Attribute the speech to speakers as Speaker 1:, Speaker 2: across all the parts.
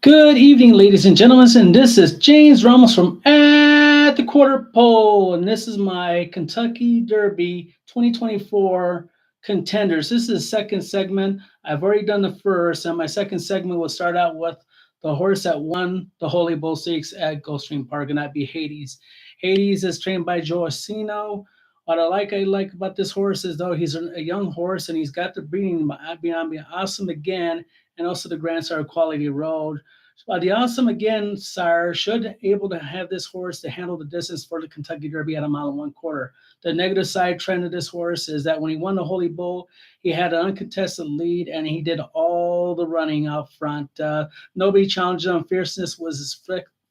Speaker 1: Good evening, ladies and gentlemen, and this is James Ramos from At the Quarter Pole, and this is my Kentucky Derby 2024 Contenders. This is the second segment. I've already done the first, and my second segment will start out with the horse that won the Holy Bull Stakes at Gulfstream Park, and that'd be Hades. Hades is trained by Joe Asino. What I like about this horse is though he's a young horse and he's got the breeding beyond being awesome again, and also the Grand Star Quality Road. The Awesome Again sire should able to have this horse to handle the distance for the Kentucky Derby at a mile and one quarter. The negative side trend of this horse is that when he won the Holy Bull, he had an uncontested lead and he did all the running out front. Nobody challenged him. Fierceness was his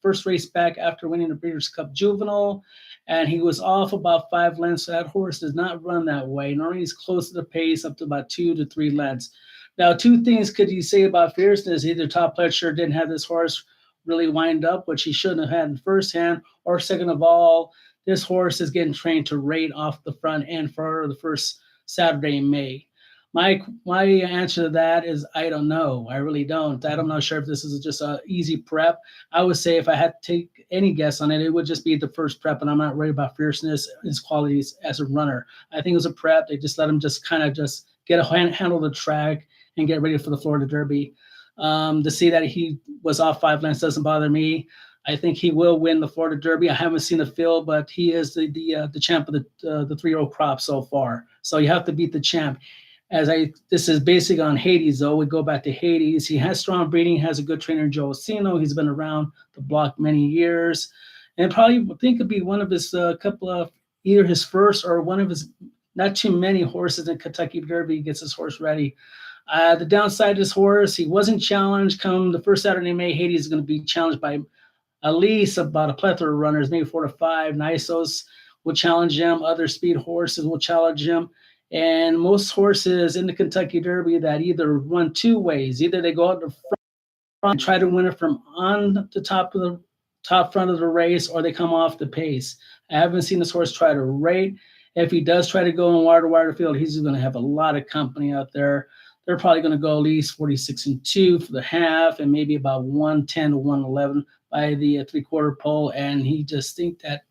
Speaker 1: first race back after winning the Breeders' Cup Juvenile, and he was off about 5 lengths. So that horse does not run that way. Normally he's close to the pace, up to about 2 to 3 lengths. Now, two things could you say about Fierceness. Either Top Pletcher didn't have this horse really wind up, which he shouldn't have had in first hand, or second of all, this horse is getting trained to rate off the front end for the first Saturday in May. My answer to that is I don't know. I really don't. I'm not sure if this is just an easy prep. I would say if I had to take any guess on it, it would just be the first prep, and I'm not worried about Fierceness, his qualities as a runner. I think it was a prep. They just let him just kind of just get a handle the track and get ready for the Florida Derby. To see that he was off 5 lengths doesn't bother me. I think he will win the Florida Derby. I haven't seen the field, but he is the champ of the 3-year-old crop so far. So you have to beat the champ. This is basic on Hades though. We go back to Hades. He has strong breeding, has a good trainer, Joe Asino. He's been around the block many years, and probably think could be one of his couple of either his first or one of his not too many horses in Kentucky Derby. Gets his horse ready. The downside of this horse, he wasn't challenged. Come the first Saturday in May, Hades is going to be challenged by at least about a plethora of runners, maybe 4 to 5. Nysos will challenge him. Other speed horses will challenge him. And most horses in the Kentucky Derby that either run two ways. Either they go out the front and try to win it from on the top front of the race, or they come off the pace. I haven't seen this horse try to rate. If he does try to go in wire-to-wire field, he's going to have a lot of company out there. They're probably going to go at least 46-2 for the half and maybe about 110 to 111 by the three-quarter pole. And he just think that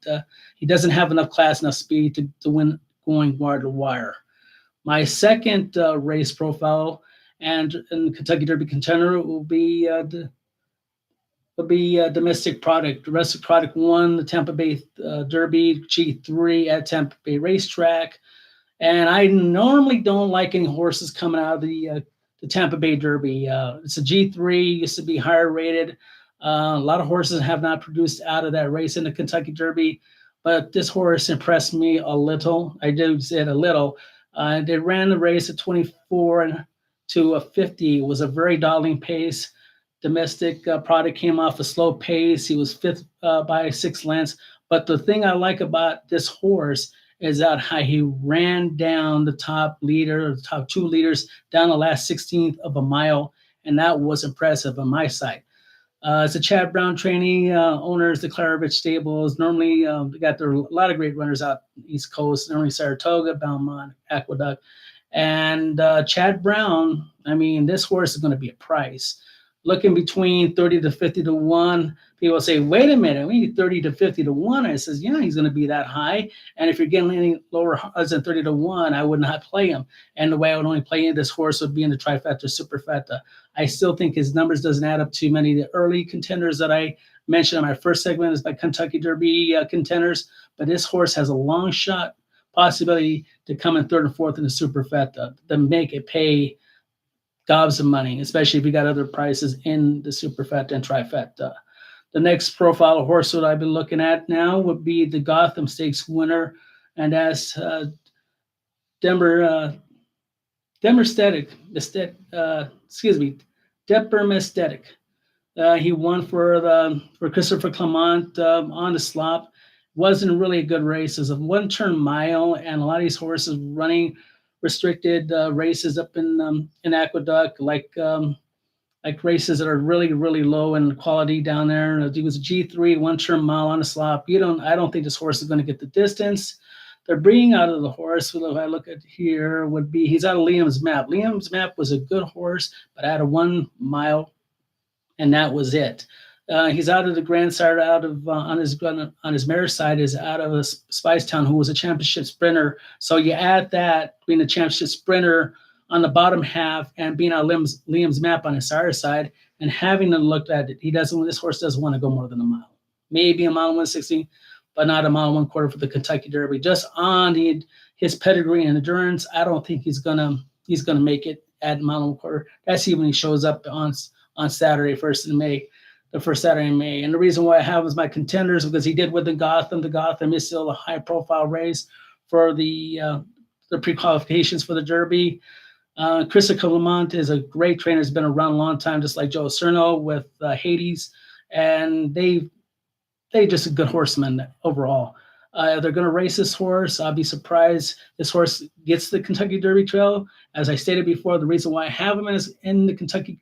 Speaker 1: he doesn't have enough class, enough speed to win going wire-to-wire. My second race profile and in Kentucky Derby contender will be Domestic Product. Domestic Product won the Tampa Bay Derby G3 at Tampa Bay Racetrack. And I normally don't like any horses coming out of the Tampa Bay Derby. It's a G3, used to be higher rated. A lot of horses have not produced out of that race in the Kentucky Derby, but this horse impressed me a little. I do say it a little. They ran the race at 24 to 50. It was a very dawdling pace. Domestic Product came off a slow pace. He was fifth by 6 lengths. But the thing I like about this horse is that how he ran down the top leader, the top 2 leaders, down the last 16th of a mile, and that was impressive on my side. It's a Chad Brown training. Owners, the Clarovich Stables. Normally, they got a lot of great runners out East Coast. Normally Saratoga, Belmont, Aqueduct. And Chad Brown, I mean, this horse is going to be a price. Looking between 30 to 50 to 1. People say, wait a minute, we need 30 to 50 to 1. I says, yeah, he's going to be that high. And if you're getting any lower odds than 30 to 1, I would not play him. And the way I would only play this horse would be in the trifecta, superfecta. I still think his numbers doesn't add up to many of the early contenders that I mentioned in my first segment is by Kentucky Derby contenders. But this horse has a long shot possibility to come in third and fourth in the superfecta to make it pay gobs of money, especially if you got other prices in the superfecta and trifecta. The next profile of horse that I've been looking at now would be the Gotham Stakes winner, and that's Depper Mestetic. He won for Christopher Clement on the slop. Wasn't really a good race. It was a 1-turn mile, and a lot of these horses running restricted races up in Aqueduct, like races that are really, really low in quality down there. And it was a G3, 1-turn mile on a slop. I don't think this horse is going to get the distance. They're bringing out of the horse, if I look at here, would be he's out of Liam's Map. Liam's Map was a good horse, but out of 1 mile and that was it. He's out of the grandsire, out of on his mare side is out of a Spicetown, who was a championship sprinter. So you add that being a championship sprinter on the bottom half and being on Liam's map on his sire side, and having to look at it, this horse doesn't want to go more than a mile, maybe a mile 160, but not a mile 1/4 for the Kentucky Derby. Just on his pedigree and endurance, I don't think he's gonna make it at mile 1/4. That's even when he shows up on Saturday, the first Saturday in May. And the reason why I have is my Contenders, because he did win the Gotham. The Gotham is still a high-profile race for the pre-qualifications for the Derby. Krista Clement is a great trainer. Has been around a long time, just like Joe Cerno with Hades, and they just a good horseman overall. They're going to race this horse. I'll be surprised this horse gets the Kentucky Derby Trail. As I stated before, the reason why I have him in the Kentucky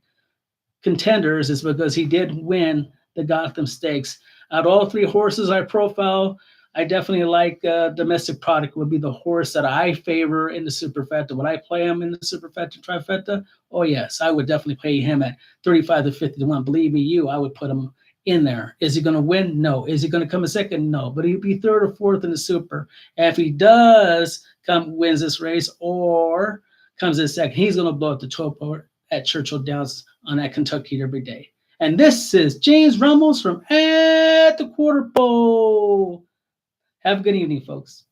Speaker 1: Contenders is because he did win the Gotham Stakes. Out of all three horses I profile, I definitely like Domestic Product would be the horse that I favor in the Superfecta. Would I play him in the Superfecta Trifecta? Oh, yes, I would definitely play him at 35 to 50 to 1. Believe me, I would put him in there. Is he going to win? No. Is he going to come a second? No. But he'd be third or fourth in the Super. And if he does wins this race or comes in second, he's going to blow up the top at Churchill Downs on that Kentucky Derby day. And this is James Ramos from At the Quarter Pole. Have a good evening, folks.